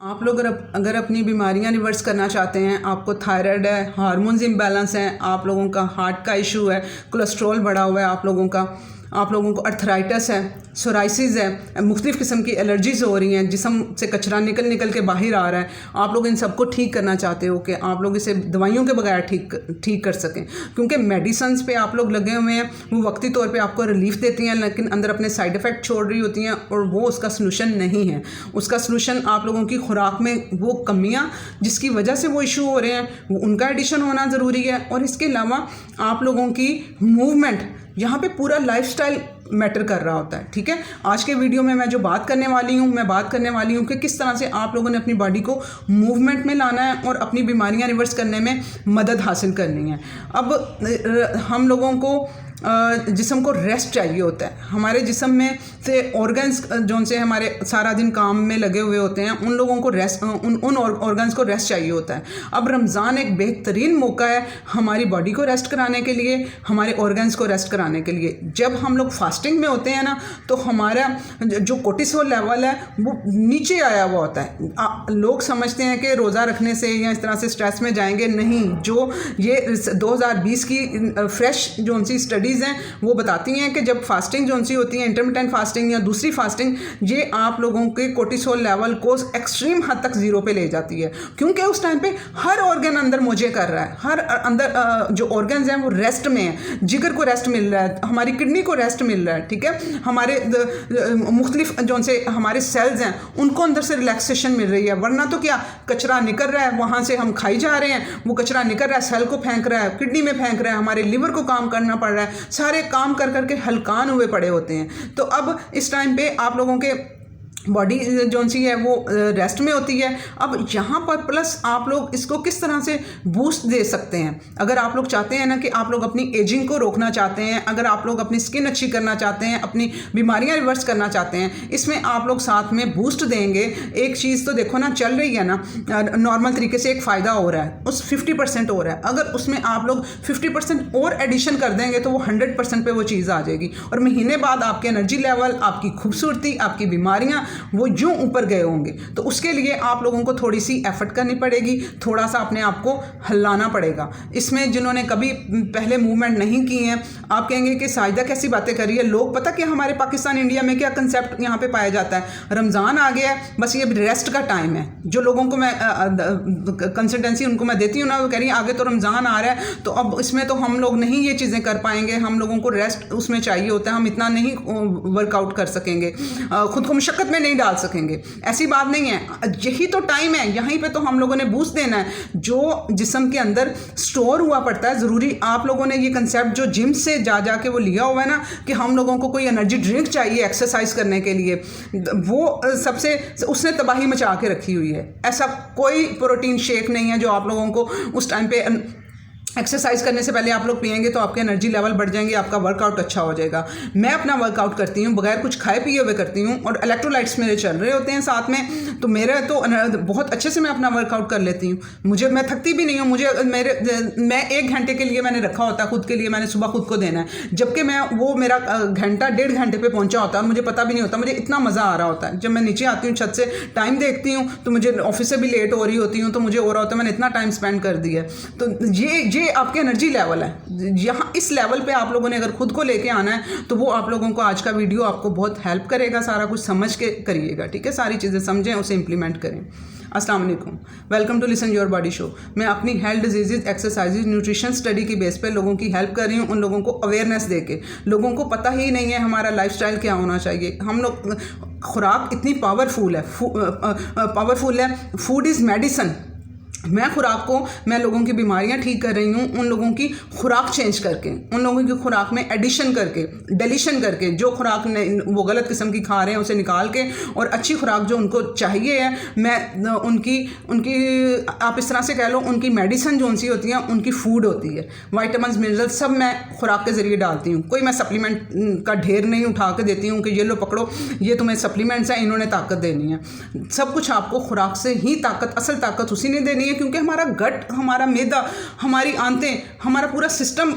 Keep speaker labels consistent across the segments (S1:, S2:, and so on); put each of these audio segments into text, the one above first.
S1: आप लोग अगर अपनी बीमारियां रिवर्स करना चाहते हैं, आपको थायराइड है, हार्मोन्स इम्बैलेंस हैं, आप लोगों का हार्ट का इशू है, कोलेस्ट्रॉल बढ़ा हुआ है, आप लोगों को अर्थराइटिस है, सोराइसिस है, मुख्तलिफ़ किस्म की एलर्जीज़ हो रही हैं, जिस्म से कचरा निकल के बाहर आ रहा है, आप लोग इन सबको ठीक करना चाहते हो कि आप लोग इसे दवाइयों के बगैर ठीक कर सकें। क्योंकि मेडिसन्स पे आप लोग लगे हुए हैं, वो वक्ती तौर पे आपको रिलीफ देती हैं, लेकिन अंदर अपने साइड इफ़ेक्ट छोड़ रही होती हैं और वो उसका सलूशन नहीं है। उसका सलूशन आप लोगों की खुराक में वो कमियाँ जिसकी वजह से वो इशू हो रहे हैं, वो उनका एडिशन होना ज़रूरी है। और इसके अलावा आप लोगों की मूवमेंट, यहाँ पे पूरा लाइफस्टाइल मैटर कर रहा होता है। ठीक है, आज के वीडियो में मैं जो बात करने वाली हूँ कि किस तरह से आप लोगों ने अपनी बॉडी को मूवमेंट में लाना है और अपनी बीमारियां रिवर्स करने में मदद हासिल करनी है। अब हम लोगों को जिस्म को रेस्ट चाहिए होता है। हमारे जिस्म में से ऑर्गन्स जो से हमारे सारा दिन काम में लगे हुए होते हैं, उन लोगों को रेस्ट, उन ऑर्गन्स को रेस्ट चाहिए होता है। अब रमज़ान एक बेहतरीन मौका है हमारी बॉडी को रेस्ट कराने के लिए, हमारे ऑर्गन्स को रेस्ट कराने के लिए। जब हम लोग फास्टिंग में होते हैं ना, तो हमारा जो कोर्टिसोल लेवल है वो नीचे आया हुआ होता है। लोग समझते हैं कि रोज़ा रखने से या इस तरह से स्ट्रेस में जाएंगे, नहीं। जो ये 2020 की फ्रेश जो सी स्टडीज़ हैं वो बताती हैं कि जब फास्टिंग जो सी होती है, इंटरमिटेंट फास्टिंग या दूसरी फास्टिंग, ये आप लोगों के कोर्टिसोल लेवल को एक्सट्रीम हद तक ज़ीरो पे ले जाती है। क्योंकि उस टाइम पे हर ऑर्गन अंदर मौजे कर रहा है, हर अंदर जो ऑर्गन्स हैं वो रेस्ट में है। जिगर को रेस्ट मिल रहा है, हमारी किडनी को रेस्ट मिल रहा है। ठीक है, हमारे मुख्तलिफ जो से हमारे सेल्स हैं उनको अंदर से रिलैक्सेशन मिल रही है। वरना तो क्या, कचरा निकल रहा है, वहाँ से हम खाई जा रहे हैं, वो कचरा निकल रहा है, सेल को फेंक रहा है, किडनी में फेंक रहा है, हमारे लिवर को काम करना पड़ रहा है, सारे काम कर करके हलकान हुए पड़े होते हैं। तो अब इस टाइम पे आप लोगों के बॉडी जो सी है वो रेस्ट में होती है। अब यहाँ पर प्लस आप लोग इसको किस तरह से बूस्ट दे सकते हैं। अगर आप लोग चाहते हैं ना कि आप लोग अपनी एजिंग को रोकना चाहते हैं, अगर आप लोग अपनी स्किन अच्छी करना चाहते हैं, अपनी बीमारियां रिवर्स करना चाहते हैं, इसमें आप लोग साथ में बूस्ट देंगे। एक चीज़ तो देखो ना, चल रही है ना नॉर्मल तरीके से, एक फ़ायदा हो रहा है, उस 50% हो रहा है। अगर उसमें आप लोग 50% और एडिशन कर देंगे तो वो 100% पे वो चीज़ आ जाएगी। और महीने बाद आपके एनर्जी लेवल, आपकी खूबसूरती, आपकी बीमारियाँ वो यूं ऊपर गए होंगे। तो उसके लिए आप लोगों को थोड़ी सी एफर्ट करनी पड़ेगी, थोड़ा सा अपने आप को हिलाना पड़ेगा। इसमें जिन्होंने कभी पहले मूवमेंट नहीं की हैं, आप कहेंगे कि साजिदा कैसी बातें कर रही है। लोग पता कि हमारे पाकिस्तान इंडिया में क्या कंसेप्ट यहाँ पे पाया जाता है, रमज़ान आ गया है, बस ये रेस्ट का टाइम है। जो लोगों को मैं कंसल्टेंसी उनको मैं देती हूँ ना, वो कह रही है आगे तो रमज़ान आ रहा है, तो अब इसमें तो हम लोग नहीं ये चीज़ें कर पाएंगे, हम लोगों को रेस्ट उसमें चाहिए होता है, हम इतना नहीं वर्कआउट कर सकेंगे, खुद को मुशक्क़त में नहीं डाल सकेंगे। ऐसी बात नहीं है, यही तो टाइम है, यहीं पे तो हम लोगों ने बूस्ट देना है। जो जिस्म के अंदर स्टोर हुआ पड़ता है, ज़रूरी आप लोगों ने ये कंसेप्ट जो जिम से जा के वो लिया हुआ है ना कि हम लोगों को कोई एनर्जी ड्रिंक चाहिए एक्सरसाइज करने के लिए, वो सबसे उसने तबाही मचा के रखी हुई है। ऐसा कोई प्रोटीन शेक नहीं है जो आप लोगों को उस टाइम पे एक्सरसाइज करने से पहले आप लोग पिएंगे तो आपके एनर्जी लेवल बढ़ जाएंगे, आपका वर्कआउट अच्छा हो जाएगा। मैं अपना वर्कआउट करती हूँ बगैर कुछ खाए पिए हुए करती हूँ, और इलेक्ट्रोलाइट्स मेरे चल रहे होते हैं साथ में, तो मेरा तो बहुत अच्छे से मैं अपना वर्कआउट कर लेती हूँ। मैं थकती भी नहीं हूँ। मैं 1 घंटे के लिए मैंने रखा होता खुद के लिए, मैंने सुबह खुद को देना है, जबकि वो मेरा घंटा 1.5 घंटे पर पहुँचा होता है और मुझे पता भी नहीं होता। मुझे इतना मज़ा आ रहा होता है। जब मैं नीचे आती हूँ छत से, टाइम देखती हूँ तो मुझे ऑफिस से भी लेट हो रही होती हूँ, तो मुझे हो रहा होता है मैंने इतना टाइम स्पेंड कर दिया। तो ये आपके एनर्जी लेवल है। यहाँ इस लेवल पे आप लोगों ने अगर खुद को लेके आना है तो वो आप लोगों को आज का वीडियो आपको बहुत हेल्प करेगा। सारा कुछ समझ के करिएगा, ठीक है, सारी चीज़ें समझें, उसे इंप्लीमेंट करें। अस्सलाम वालेकुम, welcome to listen your body show. मैं अपनी health disease, exercise, nutrition study की बेस पे लोगों की हेल्प कर रही हूँ, उन लोगों को अवेयरनेस दे के। लोगों को पता ही नहीं है हमारा लाइफस्टाइल क्या होना चाहिए। हम लोग खुराक इतनी पावरफुल है, फूड इज़ मेडिसन। मैं लोगों की बीमारियां ठीक कर रही हूँ, उन लोगों की खुराक चेंज करके, उन लोगों की खुराक में एडिशन करके, डिलीशन करके, जो खुराक वो गलत किस्म की खा रहे हैं उसे निकाल के और अच्छी खुराक जो उनको चाहिए है, मैं उनकी आप इस तरह से कह लो, उनकी मेडिसिन जो उनसी होती हैं, उनकी फूड होती है, वाइटामिन मिनरल सब मैं खुराक के ज़रिए डालती हूँ। कोई मैं सप्लीमेंट का ढेर नहीं उठा के देती हूँ कि ये लो पकड़ो, ये तुम्हें सप्लीमेंट्स हैं, इन्होंने ताकत देनी है। सब कुछ आपको खुराक से ही ताकत, असल ताकत उसी ने देनी है क्योंकि हमारा गट, हमारा मैदा, हमारी आंतें, हमारा पूरा सिस्टम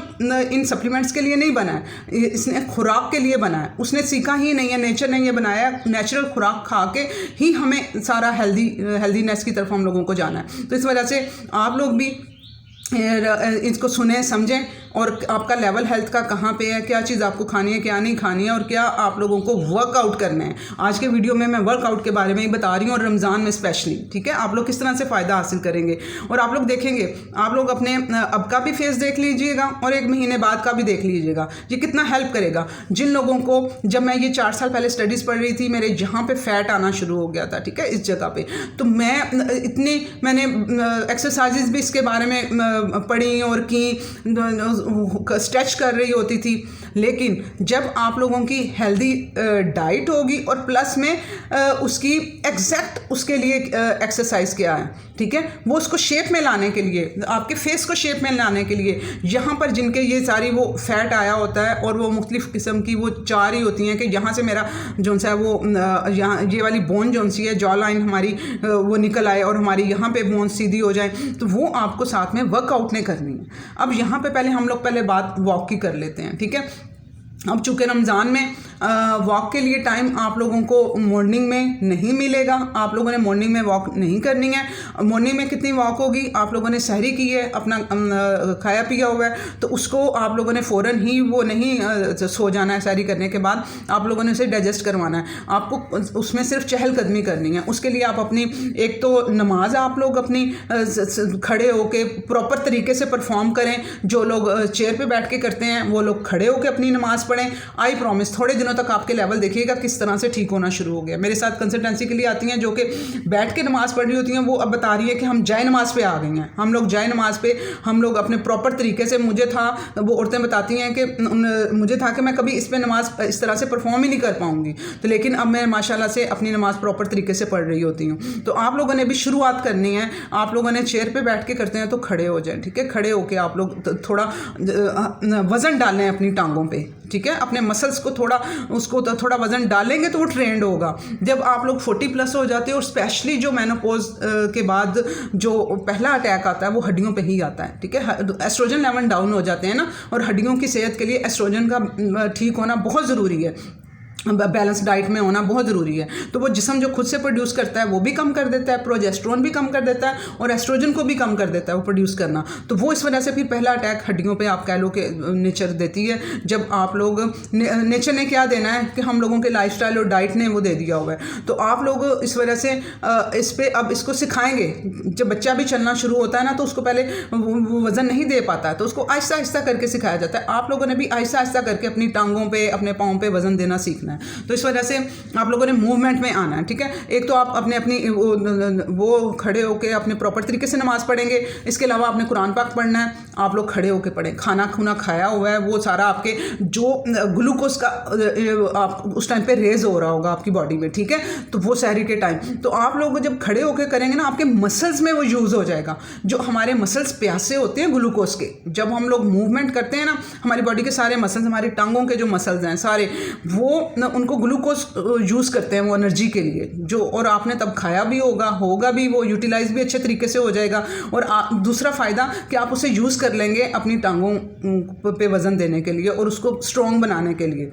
S1: इन सप्लीमेंट्स के लिए नहीं बना है, इसने खुराक के लिए बना है। उसने सीखा ही नहीं है, नेचर ने ये बनाया, नेचुरल खुराक खा के ही हमें सारा हेल्दीनेस की तरफ हम लोगों को जाना है। तो इस वजह से आप लोग भी इसको सुने, समझें और आपका लेवल हेल्थ का कहाँ पे है, क्या चीज़ आपको खानी है, क्या नहीं खानी है, और क्या आप लोगों को वर्कआउट करना है। आज के वीडियो में मैं वर्कआउट के बारे में ही बता रही हूँ, और रमज़ान में स्पेशली, ठीक है। आप लोग किस तरह से फ़ायदा हासिल करेंगे, और आप लोग देखेंगे, आप लोग अपने अब का भी फेस देख लीजिएगा और 1 महीने बाद का भी देख लीजिएगा, ये कितना हेल्प करेगा। जिन लोगों को, जब मैं ये 4 साल पहले स्टडीज़ पढ़ रही थी, मेरे यहाँ पर फैट आना शुरू हो गया था, ठीक है, इस जगह पर, तो मैंने एक्सरसाइजेज भी इसके बारे में पढ़ी और की, स्ट्रेच कर रही होती थी। लेकिन जब आप लोगों की हेल्दी डाइट होगी और प्लस में उसकी एग्जैक्ट उसके लिए एक्सरसाइज क्या है, ठीक है, वो उसको शेप में लाने के लिए, आपके फेस को शेप में लाने के लिए, यहाँ पर जिनके ये सारी वो फैट आया होता है और वो मुख्तलिफ किस्म की वो चाह रही होती हैं कि यहाँ से मेरा जो सा वो यहाँ ये वाली बोन जो सी है, जॉ लाइन हमारी वो निकल आए और हमारी यहाँ पे बोन सीधी हो जाए, तो वो आपको साथ में वर्कआउट नहीं करनी है। अब यहाँ पे पहले हम लोग बात वॉक की कर लेते हैं, ठीक है। अब चूँकि रमज़ान में वॉक के लिए टाइम आप लोगों को मॉर्निंग में नहीं मिलेगा, आप लोगों ने मॉर्निंग में वॉक नहीं करनी है। मॉर्निंग में कितनी वॉक होगी, आप लोगों ने सहरी की है, अपना खाया पिया हुआ है, तो उसको आप लोगों ने फ़ौरन ही वो नहीं सो जाना है। सहरी करने के बाद आप लोगों ने उसे डाइजेस्ट करवाना है, आपको उसमें सिर्फ चहलकदमी करनी है। उसके लिए आप अपनी एक तो नमाज आप लोग अपनी खड़े होके प्रॉपर तरीके से परफॉर्म करें। जो लोग चेयर पे बैठ के करते हैं वो लोग खड़े होके अपनी नमाज पढ़ें। आई प्रॉमिस थोड़े दिनों तक आपके लेवल देखिएगा किस तरह से ठीक होना शुरू हो गया। मेरे साथ कंसल्टेंसी के लिए आती हैं जो कि बैठ के नमाज पढ़ रही होती हैं, वो अब बता रही है कि हम जाए नमाज पे आ गई हैं। हम लोग जाए नमाज पे हम लोग अपने प्रॉपर तरीके से, मुझे था, वो औरतें बताती हैं कि मुझे था कि मैं कभी इस पे नमाज इस तरह से परफॉर्म ही नहीं कर पाऊंगी, तो लेकिन अब मैं माशाल्लाह से अपनी नमाज प्रॉपर तरीके से पढ़ रही होती हूँ। तो आप लोगों ने भी शुरुआत करनी है, आप लोगों ने चेयर पे बैठ के करते हैं तो खड़े हो जाएं, ठीक है। खड़े होके आप लोग थोड़ा वज़न डालें अपनी टांगों पे, ठीक है, अपने मसल्स को थोड़ा, उसको तो थोड़ा वजन डालेंगे तो वो ट्रेंड होगा। जब आप लोग 40+ हो जाते हो, और स्पेशली जो मेनोपॉज के बाद जो पहला अटैक आता है वो हड्डियों पे ही आता है, ठीक है। एस्ट्रोजन लेवल डाउन हो जाते हैं ना, और हड्डियों की सेहत के लिए एस्ट्रोजन का ठीक होना बहुत ज़रूरी है, बैलेंस डाइट में होना बहुत ज़रूरी है। तो वो जिस्म जो खुद से प्रोड्यूस करता है वो भी कम कर देता है, प्रोजेस्टेरोन भी कम कर देता है, और एस्ट्रोजन को भी कम कर देता है वो प्रोड्यूस करना। तो वो इस वजह से फिर पहला अटैक हड्डियों पे आप कह लो कि नेचर देती है। जब आप लोग नेचर ने क्या देना है कि हम लोगों के लाइफस्टाइल और डाइट ने वो दे दिया हुआ है। तो आप लोग इस वजह से इस पर अब इसको सिखाएंगे। जब बच्चा भी चलना शुरू होता है ना, तो उसको पहले वो वज़न नहीं दे पाता है, तो उसको आहिस्ता आहिस्ता करके सिखाया जाता है। आप लोगों ने भी आहिस्ता आहिस्ता करके अपनी टांगों पर, अपने पाँव पर वज़न देना सीखना। तो इस वजह से आप लोगों ने मूवमेंट में आना है, ठीक है। एक तो आप अपनी वो खड़े होके अपने प्रॉपर तरीके से नमाज पढ़ेंगे। इसके अलावा आपने कुरान पाक पढ़ना है, आप लोग खड़े होके पढ़ें। खाना खुना खाया हुआ है, वो सारा आपके जो ग्लूकोज का आप उस टाइम पे रेज हो रहा होगा आपकी बॉडी में, ठीक है। तो वो सहरी के टाइम तो आप लोग जब खड़े होके करेंगे ना, आपके मसल्स में वो यूज़ हो जाएगा। जो हमारे मसल्स प्यासे होते हैं ग्लूकोज के, जब हम लोग मूवमेंट करते हैं ना, हमारी बॉडी के सारे मसल्स, हमारी टांगों के जो मसल्स हैं सारे, वो उनको ग्लूकोज यूज़ करते हैं वो एनर्जी के लिए जो, और आपने तब खाया भी होगा भी, वो यूटिलाइज भी अच्छे तरीके से हो जाएगा। और दूसरा फ़ायदा कि आप उसे यूज़ कर लेंगे अपनी टांगों पे वज़न देने के लिए और उसको स्ट्रॉन्ग बनाने के लिए।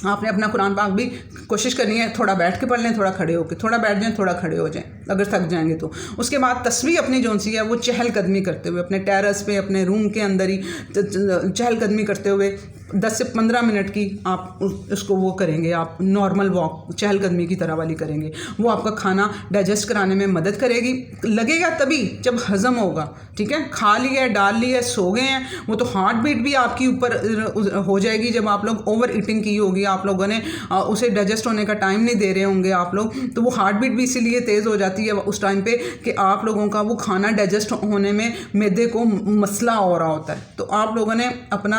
S1: आपने अपना कुरान पाक भी कोशिश करनी है, थोड़ा बैठ के पढ़ लें, थोड़ा खड़े होकर, थोड़ा बैठ जाएं, थोड़ा खड़े हो जाएं अगर थक जाएंगे तो। उसके बाद तस्वीर अपनी जो सी है वो चहलकदमी करते हुए अपने टेरेस पे, अपने रूम के अंदर ही चहलकदमी करते हुए 10 से 15 मिनट की आप उसको वो करेंगे। आप नॉर्मल वॉक चहलकदमी की तरह वाली करेंगे। वो आपका खाना डाइजेस्ट कराने में मदद करेगी। लगेगा तभी जब हज़म होगा, ठीक है। खा लिया, डाल लिया, सो गए हैं, वो तो हार्ट बीट भी आपकी ऊपर हो जाएगी जब आप लोग ओवर ईटिंग की होगी, आप लोगों ने उसे डाइजेस्ट होने का टाइम नहीं दे रहे होंगे आप लोग, तो वो हार्ट बीट भी इसीलिए तेज़ हो जाती है उस टाइम पे कि आप लोगों का वो खाना डाइजेस्ट होने में मैदे को मसला हो रहा होता है। तो आप लोगों ने अपना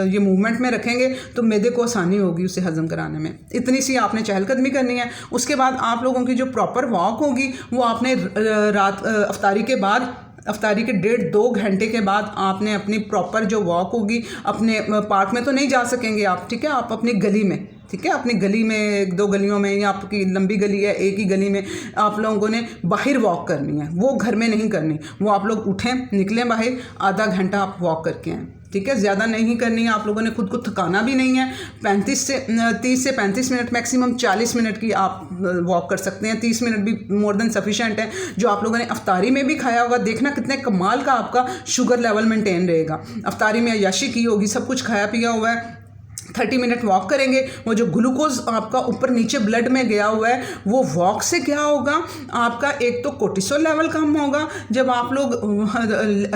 S1: ये मूवमेंट में रखेंगे तो मैदे को आसानी होगी उसे हजम कराने में। इतनी सी आपने चहलकदमी करनी है। उसके बाद आप लोगों की जो प्रॉपर वॉक होगी वो आपने रात अफ्तारी के बाद, अफ्तारी के 1.5-2 घंटे के बाद आपने अपनी प्रॉपर जो वॉक होगी, अपने पार्क में तो नहीं जा सकेंगे आप, ठीक है, आप अपनी गली में ठीक है। अपनी गली में, 1-2 गलियों में, या आपकी लंबी गली है, एक ही गली में आप लोगों ने बाहर वॉक करनी है, वो घर में नहीं करनी। वो आप लोग उठें, निकलें बाहर, आधा घंटा आप वॉक करके आएँ, ठीक है। ज़्यादा नहीं करनी है, आप लोगों ने खुद को थकाना भी नहीं है। 30 से 35 मिनट, मैक्सिमम 40 मिनट की आप वॉक कर सकते हैं। 30 मिनट भी मोर देन सफिशेंट है। जो आप लोगों ने अफ्तारी में भी खाया होगा, देखना कितने कमाल का आपका शुगर लेवल मेंटेन रहेगा। अफ्तारी में अय्याशी की होगी, सब कुछ खाया पिया हुआ है। 30 मिनट वॉक करेंगे, वो जो ग्लूकोज आपका ऊपर नीचे ब्लड में गया हुआ है, वो वॉक से क्या होगा, आपका एक तो कोर्टिसोल लेवल कम होगा। जब आप लोग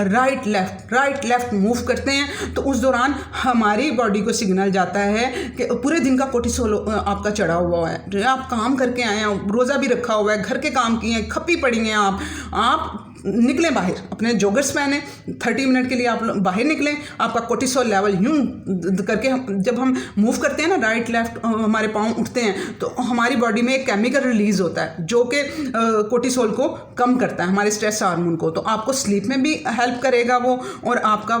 S1: राइट लेफ्ट मूव करते हैं तो उस दौरान हमारी बॉडी को सिग्नल जाता है कि पूरे दिन का कोर्टिसोल आपका चढ़ा हुआ है। आप काम करके आए हैं, रोज़ा भी रखा हुआ है, घर के काम किए हैं, खपी पड़ी हैं आप निकलें बाहर, अपने जॉगर्स पहने, 30 मिनट के लिए आप बाहर निकलें। आपका कोर्टिसोल लेवल यूं करके, जब हम मूव करते हैं ना, राइट लेफ्ट हमारे पाँव उठते हैं, तो हमारी बॉडी में एक केमिकल रिलीज होता है जो कि कोर्टिसोल को कम करता है, हमारे स्ट्रेस हार्मोन को। तो आपको स्लीप में भी हेल्प करेगा वो, और आपका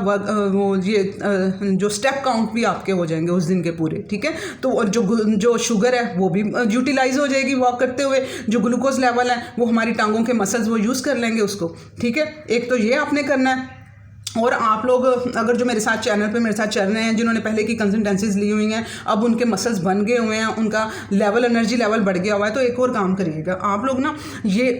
S1: जो स्टेप काउंट भी आपके हो जाएंगे उस दिन के पूरे, ठीक है। तो और जो शुगर है वो भी यूटिलाइज हो जाएगी वॉक करते हुए। जो ग्लूकोज लेवल है वो हमारी टांगों के मसल्स वो यूज़ कर लेंगे उसको, ठीक है। एक तो ये आपने करना है। और आप लोग अगर जो मेरे साथ चैनल पे मेरे साथ चल रहे हैं, जिन्होंने पहले की कंसल्टेंसीज ली हुई हैं, अब उनके मसल्स बन गए हुए हैं, उनका लेवल, एनर्जी लेवल बढ़ गया हुआ है, तो एक और काम करिएगा आप लोग ना, ये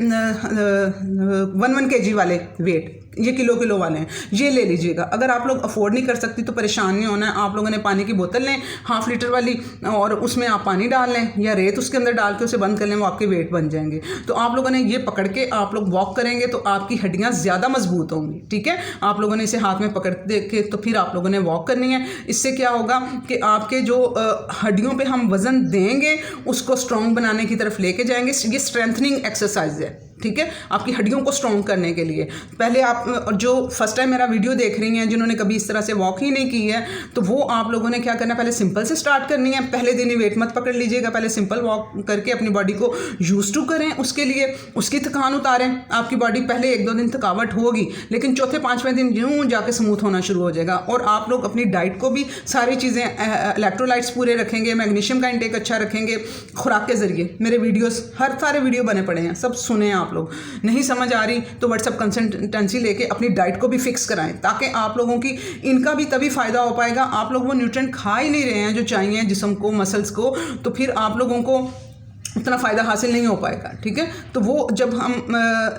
S1: 1 kg वाले वेट, ये किलो वाले हैं, ये ले लीजिएगा। अगर आप लोग अफोर्ड नहीं कर सकती तो परेशान नहीं होना है। आप लोगों ने पानी की बोतल लें, 1/2 लीटर वाली, और उसमें आप पानी डाल लें या रेत उसके अंदर डाल के उसे बंद कर लें, वो आपके वेट बन जाएंगे। तो आप लोगों ने ये पकड़ के आप लोग वॉक करेंगे तो आपकी हड्डियाँ ज़्यादा मजबूत होंगी, ठीक है। आप लोगों ने इसे हाथ में पकड़ के तो फिर आप लोगों ने वॉक करनी है। इससे क्या होगा कि आपके जो हड्डियों पे हम वज़न देंगे उसको स्ट्रॉन्ग बनाने की तरफ लेके जाएंगे। ये स्ट्रेंथनिंग एक्सरसाइज है, ठीक है, आपकी हड्डियों को स्ट्रॉन्ग करने के लिए। पहले आप जो फर्स्ट टाइम मेरा वीडियो देख रही हैं, जिन्होंने कभी इस तरह से वॉक ही नहीं की है, तो वो आप लोगों ने क्या करना है, पहले सिंपल से स्टार्ट करनी है। पहले दिन ही वेट मत पकड़ लीजिएगा, पहले सिंपल वॉक करके अपनी बॉडी को यूज टू करें। उसके लिए उसकी थकान उतारें। आपकी बॉडी पहले 1-2 दिन थकावट होगी, लेकिन चौथे 5वें दिन यूँ जाके स्मूथ होना शुरू हो जाएगा। और आप लोग अपनी डाइट को भी सारी चीज़ें, इलेक्ट्रोलाइट्स पूरे रखेंगे, मैग्नीशियम का इंटेक अच्छा रखेंगे खुराक के ज़रिए। मेरे वीडियोज़ हर सारे वीडियो बने पड़े हैं, सब सुने आप लोग। नहीं समझ आ रही तो व्हाट्सएप कंसल्टेंसी लेके अपनी डाइट को भी फिक्स कराएं, ताकि आप लोगों की इनका भी तभी फ़ायदा हो पाएगा। आप लोग वो न्यूट्रिएंट खा ही नहीं रहे हैं जो चाहिए जिस्म को, मसल्स को, तो फिर आप लोगों को उतना फ़ायदा हासिल नहीं हो पाएगा, ठीक है। तो वो जब हम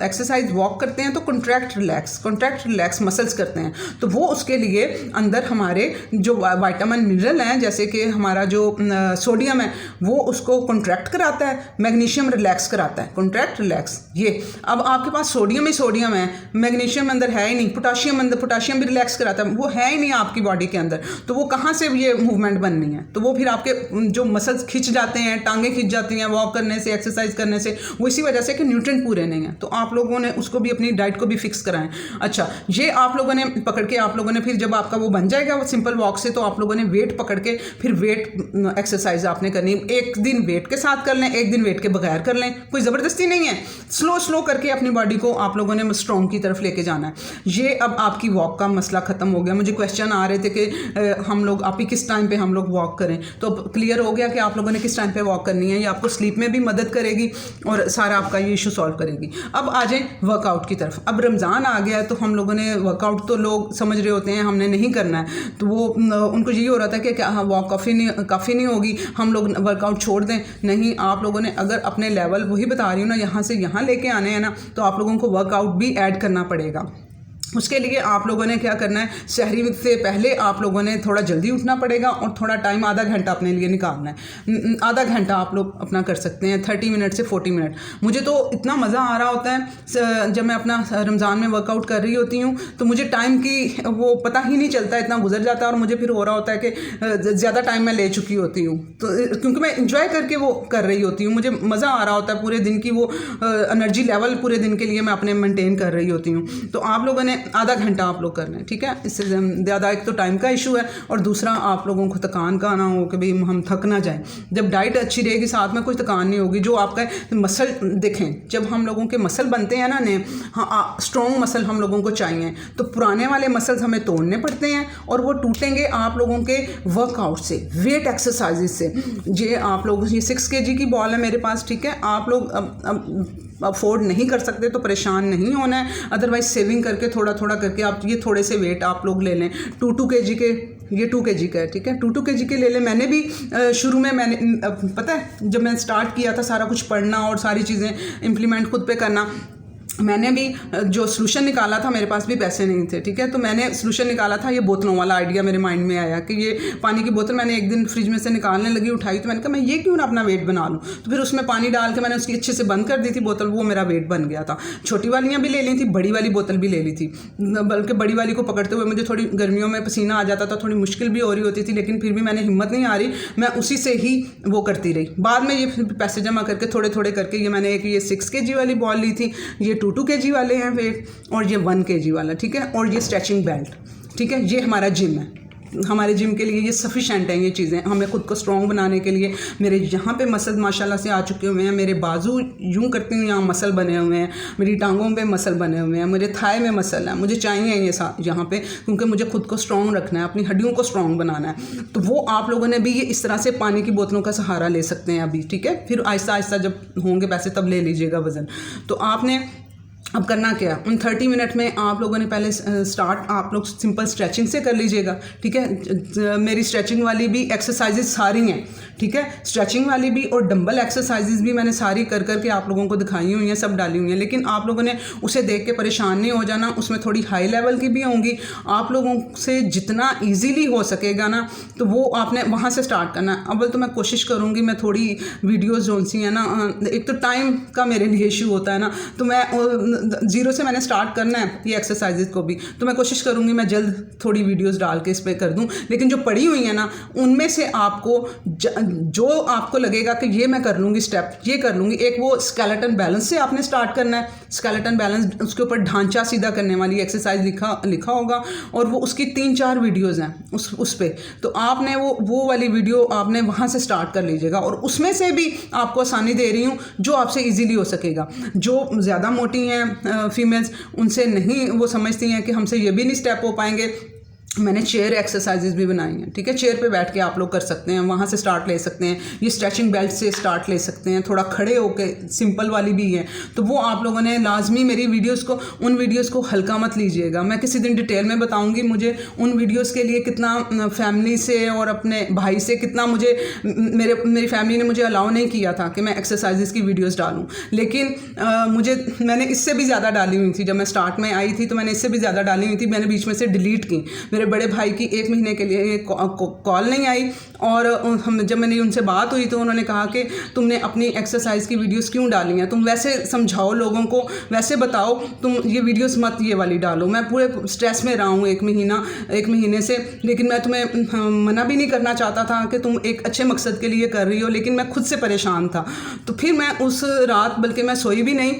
S1: एक्सरसाइज वॉक करते हैं तो कॉन्ट्रैक्ट रिलैक्स मसल्स करते हैं, तो वो उसके लिए अंदर हमारे जो विटामिन मिनरल हैं, जैसे कि हमारा जो सोडियम है वो उसको कॉन्ट्रैक्ट कराता है, मैग्नीशियम रिलैक्स कराता है, कॉन्ट्रैक्ट रिलैक्स। ये अब आपके पास सोडियम ही सोडियम है, मैग्नीशियम अंदर है ही नहीं, पोटाशियम भी रिलैक्स कराता है, वो है ही नहीं आपकी बॉडी के अंदर, तो वो कहाँ से ये मूवमेंट बननी है। तो वो फिर आपके जो मसल्स खिंच जाते हैं, टांगें खिंच जाती हैं वॉक करने से, एक्सरसाइज करने से, वो इसी वजह से कि न्यूट्रिएंट पूरे नहीं है। तो आप लोगों ने उसको भी अपनी डाइट को भी फिक्स कराएं। अच्छा, ये आप लोगों ने पकड़ के, आप लोगों ने फिर जब आपका वो बन जाएगा वो सिंपल वॉक से, तो आप लोगों ने वेट पकड़ के फिर वेट एक्सरसाइज आपने करनी। एक दिन वेट के साथ कर लें, एक दिन वेट के बगैर कर लें, कोई ज़बरदस्ती नहीं है। स्लो करके अपनी बॉडी को आप लोगों ने स्ट्रॉन्ग की तरफ लेके जाना है। ये अब आपकी वॉक का मसला ख़त्म हो गया। मुझे क्वेश्चन आ रहे थे कि हम लोग आप ही किस टाइम पे हम लोग वॉक करें, तो क्लियर हो गया कि आप लोगों ने किस टाइम पे वॉक करनी है। ये आपको स्लीप में भी मदद करेगी और सारा आपका ये इशू सॉल्व करेगी। अब आ जाए वर्कआउट की तरफ। अब रमज़ान आ गया है तो हम लोगों ने वर्कआउट, तो लोग समझ रहे होते हैं हमने नहीं करना है, तो वो उनको यही हो रहा था कि क्या वॉक काफ़ी नहीं होगी, हम लोग वर्कआउट छोड़ दें। नहीं, आप लोगों ने अगर अपने लेवल, वही बता रही हूँ ना, यहाँ से यहाँ लेके आने हैं ना, तो आप लोगों को वर्कआउट भी ऐड करना पड़ेगा। उसके लिए आप लोगों ने क्या करना है, शहरी से पहले आप लोगों ने थोड़ा जल्दी उठना पड़ेगा और थोड़ा टाइम, आधा घंटा अपने लिए निकालना है। आधा घंटा आप लोग अपना कर सकते हैं, 30 मिनट से 40 मिनट। मुझे तो इतना मज़ा आ रहा होता है जब मैं अपना रमज़ान में वर्कआउट कर रही होती हूँ, तो मुझे टाइम की वो पता ही नहीं चलता, इतना गुजर जाता है। और मुझे फिर हो रहा होता है कि ज़्यादा टाइम मैं ले चुकी होती हूँ, तो क्योंकि मैं इंजॉय करके वो कर रही होती हूँ, मुझे मज़ा आ रहा होता है। पूरे दिन की वो एनर्जी लेवल पूरे दिन के लिए मैं अपने मेंटेन कर रही होती हूँ। तो आप लोगों ने आधा घंटा आप लोग कर लें, ठीक है। इससे ज़्यादा एक तो टाइम का इशू है और दूसरा आप लोगों को थकान का ना हो कि भाई हम थक ना जाएं। जब डाइट अच्छी रहेगी साथ में कोई थकान नहीं होगी। जो आपका मसल देखें, जब हम लोगों के मसल बनते हैं ना नए, हाँ स्ट्रॉन्ग मसल हम लोगों को चाहिए, तो पुराने वाले मसल्स हमें तोड़ने पड़ते हैं और वो टूटेंगे आप लोगों के वर्कआउट से, वेट एक्सरसाइजेज से। ये आप लोग, ये 6 kg की बॉल है मेरे पास, ठीक है। आप लोग अफोर्ड नहीं कर सकते तो परेशान नहीं होना है, अदरवाइज सेविंग करके थोड़ा थोड़ा करके आप ये थोड़े से वेट आप लोग ले लें। 2 kg के, ये 2 kg का है, ठीक है। 2 kg के ले लें। मैंने भी शुरू में मैंने पता है जब मैं स्टार्ट किया था सारा कुछ पढ़ना और सारी चीज़ें इम्प्लीमेंट खुद पे करना, मैंने भी जो सलूशन निकाला था, मेरे पास भी पैसे नहीं थे, ठीक है। तो मैंने सलूशन निकाला था, ये बोतलों वाला आइडिया मेरे माइंड में आया कि ये पानी की बोतल मैंने एक दिन फ्रिज में से निकालने लगी, उठाई, तो मैंने कहा मैं ये क्यों ना अपना वेट बना लूँ। तो फिर उसमें पानी डाल के मैंने उसकी अच्छे से बंद कर दी थी बोतल, वो मेरा वेट बन गया था। छोटी वालियाँ भी ले ली थी, बड़ी वाली बोतल भी ले ली थी, बल्कि बड़ी वाली को पकड़ते हुए मुझे थोड़ी गर्मियों में पसीना आ जाता था, थोड़ी मुश्किल भी हो रही होती थी, लेकिन फिर भी मैंने हिम्मत नहीं आ रही, मैं उसी से ही वो करती रही। बाद में ये पैसे जमा करके थोड़े थोड़े करके ये मैंने एक ये 6 kg वाली बॉल ली थी, ये 2 kg वाले हैं वेट, और ये 1 kg वाला, ठीक है। और ये स्ट्रेचिंग बेल्ट, ठीक है। ये हमारा जिम है, हमारे जिम के लिए ये सफिशेंट हैं ये चीज़ें, हमें खुद को स्ट्रॉन्ग बनाने के लिए। मेरे यहाँ पे मसल माशाल्लाह से आ चुके हुए हैं, मेरे बाजू यूँ करती हूँ यहाँ मसल बने हुए हैं, मेरी टांगों पे मसल बने हुए हैं, मेरे थाई में मसल है, मुझे चाहिए ये यहाँ पे, क्योंकि मुझे खुद को स्ट्रॉन्ग रखना है, अपनी हड्डियों को स्ट्रॉन्ग बनाना है। तो वो आप लोगों ने भी ये इस तरह से पानी की बोतलों का सहारा ले सकते हैं अभी, ठीक है। फिर आहिस्ता आहिस्ता जब होंगे पैसे तब ले लीजिएगा वज़न। तो आपने अब करना क्या, उन 30 मिनट में आप लोगों ने पहले स्टार्ट आप लोग सिंपल स्ट्रेचिंग से कर लीजिएगा, ठीक है। मेरी स्ट्रेचिंग वाली भी एक्सरसाइजेज सारी हैं, ठीक है। स्ट्रेचिंग वाली भी और डंबल एक्सरसाइजेज भी मैंने सारी कर करके आप लोगों को दिखाई हुई हैं, सब डाली हुई हैं। लेकिन आप लोगों ने उसे देख के परेशान नहीं हो जाना, उसमें थोड़ी हाई लेवल की भी होंगी। आप लोगों से जितना ईजीली हो सकेगा ना, तो वो आपने वहाँ से स्टार्ट करना है। अव्वल तो मैं कोशिश करूँगी, मैं थोड़ी वीडियोज़ जो सी हैं ना, एक तो टाइम का मेरे लिए इशू होता है ना, तो मैं ज़ीरो से मैंने स्टार्ट करना है ये एक्सरसाइजेज को भी, तो मैं कोशिश करूँगी मैं जल्द थोड़ी वीडियोस डाल के इस पर कर दूँ। लेकिन जो पड़ी हुई है ना, उनमें से आपको जो आपको लगेगा कि ये मैं कर लूँगी स्टेप, ये कर लूँगी। एक वो स्केलेटन बैलेंस से आपने स्टार्ट करना है। स्केलेटन बैलेंस, उसके ऊपर ढांचा सीधा करने वाली एक्सरसाइज लिखा होगा, और वो उसकी 3-4 वीडियोज़ हैं उस पर। तो आपने वो वाली वीडियो आपने वहाँ से स्टार्ट कर लीजिएगा, और उसमें से भी आपको आसानी दे रही हूँ जो आपसे ईजीली हो सकेगा। जो ज़्यादा मोटी हैं फीमेल्स, उनसे नहीं वो समझती हैं कि हमसे ये भी नहीं स्टेप हो पाएंगे, मैंने चेयर एक्सरसाइजेज भी बनाई हैं, ठीक है। चेयर पे बैठ के आप लोग कर सकते हैं, वहाँ से स्टार्ट ले सकते हैं। ये स्ट्रेचिंग बेल्ट से स्टार्ट ले सकते हैं, थोड़ा खड़े होके सिंपल वाली भी है। तो वो आप लोगों ने लाजमी मेरी वीडियोस को, उन वीडियोस को हल्का मत लीजिएगा। मैं किसी दिन डिटेल में बताऊंगी मुझे उन वीडियोस के लिए कितना फैमिली से और अपने भाई से कितना मुझे मेरी फैमिली ने मुझे अलाउ नहीं किया था कि मैं एक्सरसाइजेज की वीडियोज़ डालूँ। लेकिन मैंने इससे भी ज़्यादा डाली हुई थी। जब मैं स्टार्ट में आई थी तो मैंने इससे भी ज़्यादा डाली हुई थी, मैंने बीच में से डिलीट की। मेरे बड़े भाई की 1 महीने के लिए कॉल नहीं आई, और जब मैंने उनसे बात हुई तो उन्होंने कहा कि तुमने अपनी एक्सरसाइज की वीडियोस क्यों डाली हैं, तुम वैसे समझाओ लोगों को, वैसे बताओ, तुम ये वीडियोस मत ये वाली डालो। मैं पूरे स्ट्रेस में रहा हूँ 1 महीने से, लेकिन मैं तुम्हें मना भी नहीं करना चाहता था कि तुम एक अच्छे मकसद के लिए कर रही हो, लेकिन मैं खुद से परेशान था। तो फिर मैं उस रात, बल्कि मैं सोई भी नहीं,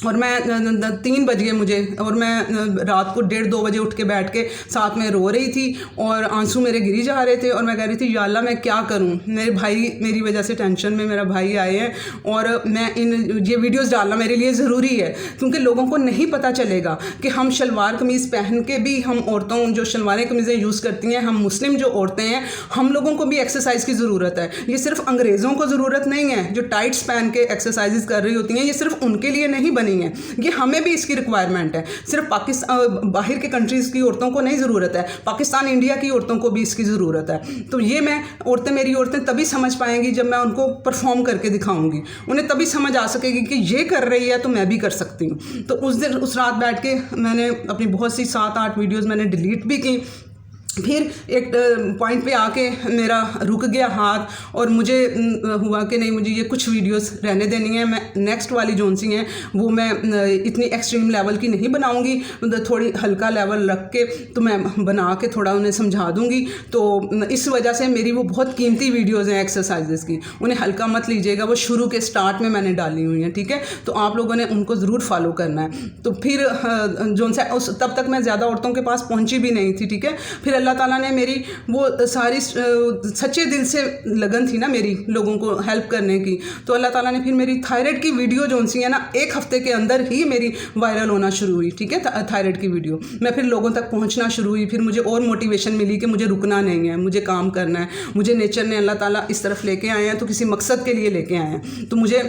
S1: और मैं 3 बज गए मुझे, और मैं रात को 1:30-2 बजे उठ के बैठ के साथ में रो रही थी, और आंसू मेरे गिरी जा रहे थे, और मैं कह रही थी या अल्लाह मैं क्या करूं। मेरे भाई मेरी वजह से टेंशन में, मेरा भाई आए हैं, और मैं ये वीडियोस डालना मेरे लिए ज़रूरी है, क्योंकि लोगों को नहीं पता चलेगा कि हम शलवार कमीज़ पहन के भी, हम औरतों जो शलवारें कमीज़ें यूज़ करती हैं, हम मुस्लिम जो औरतें हैं, हम लोगों को भी एक्सरसाइज की ज़रूरत है। ये सिर्फ अंग्रेज़ों को ज़रूरत नहीं है जो टाइट्स पहन के एक्सरसाइज कर रही होती हैं, ये सिर्फ उनके लिए नहीं बनी है, ये हमें भी इसकी रिक्वायरमेंट है। सिर्फ पाकिस्तान, बाहर के कंट्रीज़ की औरतों को नहीं ज़रूरत है, पाकिस्तान इंडिया की औरतों को भी इसकी ज़रूरत है। तो ये मेरी औरतें तभी समझ पाएंगी जब मैं उनको परफॉर्म करके दिखाऊंगी, उन्हें तभी समझ आ सकेगी कि ये कर रही है तो मैं भी कर सकती हूँ। तो उस रात बैठ के मैंने अपनी बहुत सी 7-8 वीडियोज़ मैंने डिलीट भी की, फिर एक पॉइंट पे आके मेरा रुक गया हाथ, और मुझे हुआ कि नहीं, मुझे ये कुछ वीडियोस रहने देनी है। मैं नेक्स्ट वाली जोन सी हैं वो मैं इतनी एक्सट्रीम लेवल की नहीं बनाऊंगी, थोड़ी हल्का लेवल रख के तो मैं बना के थोड़ा उन्हें समझा दूंगी। तो इस वजह से मेरी वो बहुत कीमती वीडियोज़ हैं एक्सरसाइजेज़ की, उन्हें हल्का मत लीजिएगा। वो शुरू के स्टार्ट में मैंने डाली हुई हैं, ठीक है। तो आप लोगों ने उनको ज़रूर फॉलो करना है। तो फिर जोन सा तब तक मैं ज़्यादा औरतों के पास पहुँची भी नहीं थी, ठीक है। फिर अल्लाह ताला ने मेरी वो सारी सच्चे दिल से लगन थी ना मेरी लोगों को हेल्प करने की, तो अल्लाह ताला ने फिर मेरी थायराइड की वीडियो जो सी है ना, एक हफ्ते के अंदर ही मेरी वायरल होना शुरू हुई, ठीक है। थायराइड की वीडियो मैं फिर लोगों तक पहुंचना शुरू हुई। फिर मुझे और मोटिवेशन मिली कि मुझे रुकना नहीं है, मुझे काम करना है। मुझे नेचर ने, अल्लाह ताला इस तरफ लेके आए हैं तो किसी मकसद के लिए लेके आए हैं, तो मुझे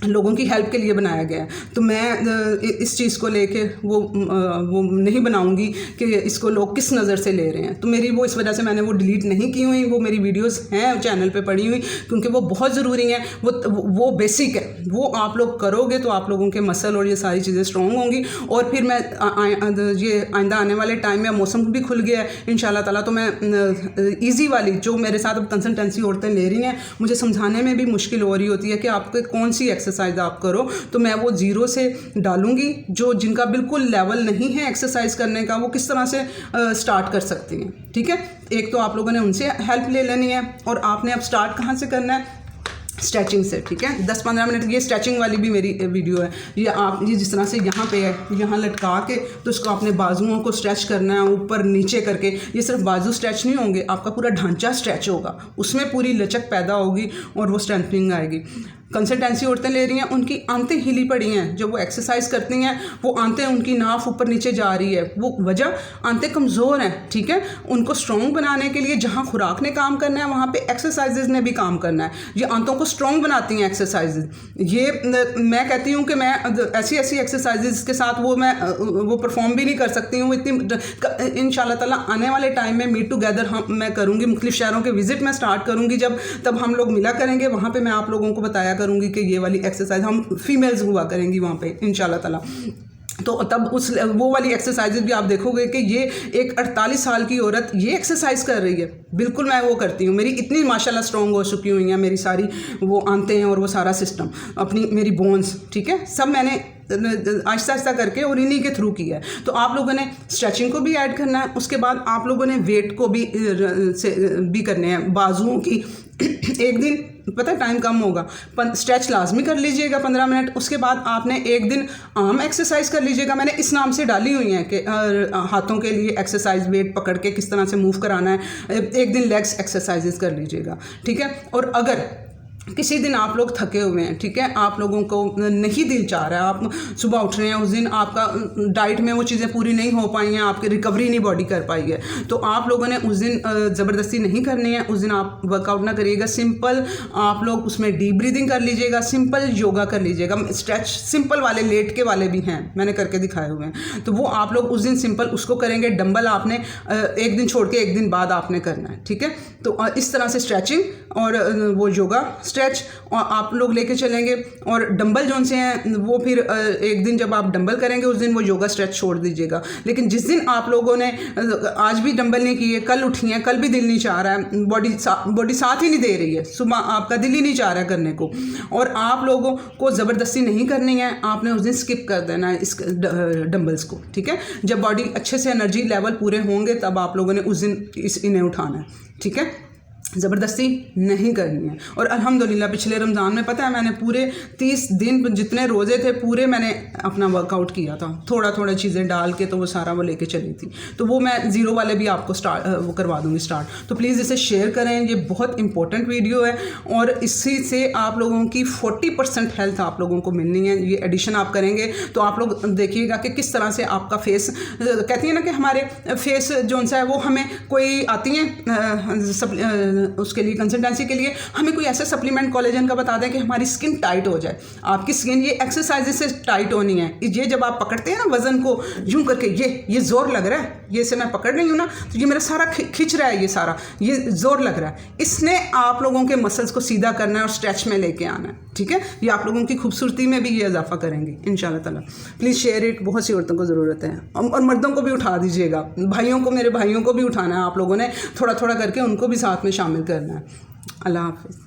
S1: लोगों की हेल्प के लिए बनाया गया है। तो मैं इस चीज़ को लेके वो नहीं बनाऊंगी कि इसको लोग किस नज़र से ले रहे हैं। तो मेरी वो इस वजह से मैंने वो डिलीट नहीं की हुई, वो मेरी वीडियोस हैं चैनल पे पड़ी हुई, क्योंकि वो बहुत ज़रूरी हैं। वो बेसिक है, वो आप लोग करोगे तो आप लोगों के मसल और ये सारी चीज़ें स्ट्रॉन्ग होंगी। और फिर मैं ये आइंदा आने वाले टाइम में मौसम भी खुल गया है इंशाल्लाह ताला, तो मैं ईजी वाली जो मेरे साथ अब कंसल्टेंसी औरतें ले रही हैं, मुझे समझाने में भी मुश्किल हो रही होती है कि आपके कौन सी एक्सरसाइज आप करो, तो मैं वो ज़ीरो से डालूंगी। जो जिनका बिल्कुल लेवल नहीं है एक्सरसाइज करने का, वो किस तरह से स्टार्ट कर सकती हैं, ठीक है। एक तो आप लोगों ने उनसे हेल्प ले लेनी है, और आपने अब स्टार्ट कहाँ से करना है, स्ट्रेचिंग से, ठीक है। 10-15 मिनट ये स्ट्रेचिंग वाली भी मेरी वीडियो है। ये जिस तरह से यहाँ पे है, यहाँ लटका के तो इसको आपने बाजुओं को स्ट्रेच करना है ऊपर नीचे करके। ये सिर्फ बाजू स्ट्रेच नहीं होंगे, आपका पूरा ढांचा स्ट्रेच होगा, उसमें पूरी लचक पैदा होगी और वो स्ट्रेंथनिंग आएगी। कंसल्टेंसी औरतें ले रही हैं, उनकी आंतें हिली पड़ी हैं, जब वो एक्सरसाइज करती हैं वो आंतें, उनकी नाफ ऊपर नीचे जा रही है। वो वजह, आंतें कमज़ोर हैं, ठीक है। उनको स्ट्रॉन्ग बनाने के लिए जहाँ खुराक ने काम करना है, वहाँ पे एक्सरसाइजेज ने भी काम करना है। ये आंतों को स्ट्रॉन्ग बनाती हैं एक्सरसाइजेज। ये मैं कहती हूँ कि मैं ऐसी एक्सरसाइजेज के साथ वो परफॉर्म भी नहीं कर सकती हूँ इतनी। इंशाल्लाह ताला आने वाले टाइम में मीट टुगेदर मैं करूँगी, मुख्तलिफ शहरों के विजिट मैं स्टार्ट करूँगी, तब हम लोग मिला करेंगे। वहाँ पर मैं आप लोगों को बताया करूंगी कि ये वाली एक्सरसाइज हम फीमेल्स हुआ करेंगी वहाँ पे इंशाल्लाह ताला। तो तब वो वाली एक्सरसाइजेज भी आप देखोगे कि ये एक 48 साल की औरत ये एक्सरसाइज कर रही है। बिल्कुल मैं वो करती हूँ, मेरी इतनी माशाल्लाह स्ट्रॉन्ग हो चुकी हुई हैं मेरी सारी वो आंतें हैं और वो सारा सिस्टम, अपनी मेरी बोन्स, ठीक है, सब मैंने आहिस्ता आहिस्ता करके और इन्हीं के थ्रू किया है। तो आप लोगों ने स्ट्रेचिंग को भी ऐड करना है, उसके बाद आप लोगों ने वेट को भी करने हैं, बाजुओं की। एक दिन पता है टाइम कम होगा, स्ट्रेच लाजमी कर लीजिएगा 15 मिनट। उसके बाद आपने एक दिन आर्म एक्सरसाइज कर लीजिएगा। मैंने इस नाम से डाली हुई हैं कि हाथों के लिए एक्सरसाइज, वेट पकड़ के किस तरह से मूव कराना है। एक दिन लेग्स एक्सरसाइजेज कर लीजिएगा, ठीक है। और अगर किसी दिन आप लोग थके हुए हैं, ठीक है, आप लोगों को नहीं दिल चाह रहा है, आप सुबह उठ रहे हैं, उस दिन आपका डाइट में वो चीज़ें पूरी नहीं हो पाई हैं, आपकी रिकवरी नहीं बॉडी कर पाई है, तो आप लोगों ने उस दिन ज़बरदस्ती नहीं करनी है। उस दिन आप वर्कआउट ना करिएगा, सिंपल आप लोग उसमें डीप ब्रीदिंग कर लीजिएगा, सिंपल योगा कर लीजिएगा। स्ट्रेच सिंपल वाले लेट के वाले भी हैं, मैंने करके दिखाए हुए हैं, तो वो आप लोग उस दिन सिंपल उसको करेंगे। डंबल आपने एक दिन छोड़ के एक दिन बाद आपने करना है, ठीक है। तो इस तरह से स्ट्रेचिंग और वो योगा स्ट्रेच और आप लोग लेके चलेंगे। और डंबल जो से हैं वो फिर एक दिन जब आप डंबल करेंगे उस दिन वो योगा स्ट्रेच छोड़ दीजिएगा। लेकिन जिस दिन आप लोगों ने आज भी डंबल नहीं किए, कल उठी हैं, कल भी दिल नहीं चाह रहा है, बॉडी साथ ही नहीं दे रही है, सुबह आपका दिल ही नहीं चाह रहा है करने को, और आप लोगों को ज़बरदस्ती नहीं करनी है, आपने उस दिन स्किप कर देना है इस डंबल्स को, ठीक है। जब बॉडी अच्छे से एनर्जी लेवल पूरे होंगे तब आप लोगों ने उस दिन इन्हें उठाना है, ठीक है। ज़बरदस्ती नहीं करनी है। और अल्हम्दुलिल्लाह पिछले रमज़ान में पता है मैंने पूरे 30 दिन जितने रोज़े थे पूरे मैंने अपना वर्कआउट किया था, थोड़ा थोड़ा चीज़ें डाल के, तो वो सारा वो लेके चली थी। तो वो मैं ज़ीरो वाले भी आपको वो करवा दूँगी स्टार्ट। तो प्लीज़ इसे शेयर करें, ये बहुत इंपॉर्टेंट वीडियो है और इसी से आप लोगों की 40% हेल्थ आप लोगों को मिलनी है। ये एडिशन आप करेंगे तो आप लोग देखिएगा कि किस तरह से आपका फेस, कहती है ना कि हमारे फेस जो सा है वो हमें कोई आती हैं उसके लिए कंसल्टेंसी के लिए हमें कोई ऐसा सप्लीमेंट कोलेजन का बता दें कि हमारी स्किन टाइट हो जाए। आपकी स्किन ये एक्सरसाइज से टाइट होनी है। ये जब आप पकड़ते हैं ना वज़न को यूं करके, ये ज़ोर लग रहा है, ये से मैं पकड़ रही हूँ ना तो ये मेरा सारा खिंच रहा है, ये सारा ये ज़ोर लग रहा है। इसने आप लोगों के मसल्स को सीधा करना है और स्ट्रेच में लेके आना है, ठीक है। ये आप लोगों की खूबसूरती में भी ये इजाफा करेंगे इंशाल्लाह ताला। प्लीज़ शेयर इट, बहुत सी औरतों को ज़रूरत है और मर्दों को भी उठा दीजिएगा, भाइयों को, मेरे भाइयों को भी उठाना है आप लोगों ने, थोड़ा थोड़ा करके उनको भी साथ में शामिल करना है। अल्लाह हाफ़िज़।